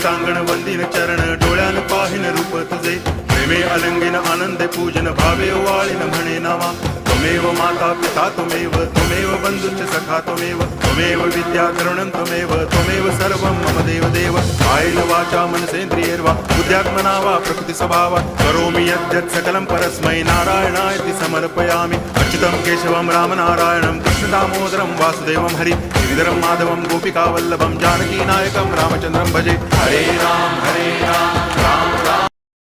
टांगण वंदिन चरण डोळ्यान पाहिन रूप तुझे प्रेमे अलंगिन आनंदे पूजन भावे वाळीन म्हणे नावा त्वमेव माता पिता त्वमेव बंधुश्च सखा त्वमेव विद्या तरुणं त्वमेव सर्वं मम देव कायेन वाचा मनसेन्द्रियैर्वा बुद्ध्यात्मना वा प्रकृति स्वभावात् करोमि यद्यत् सकलं परस्मै नारायणायति समर्पयामि अच्युतं केशवं रामनारायणं कृष्णदामोदरं वासुदेवं हरि गिरिधरं माधवं गोपिकावल्लभं जानकीनायकं रामचन्द्रं भजे हरे राम राम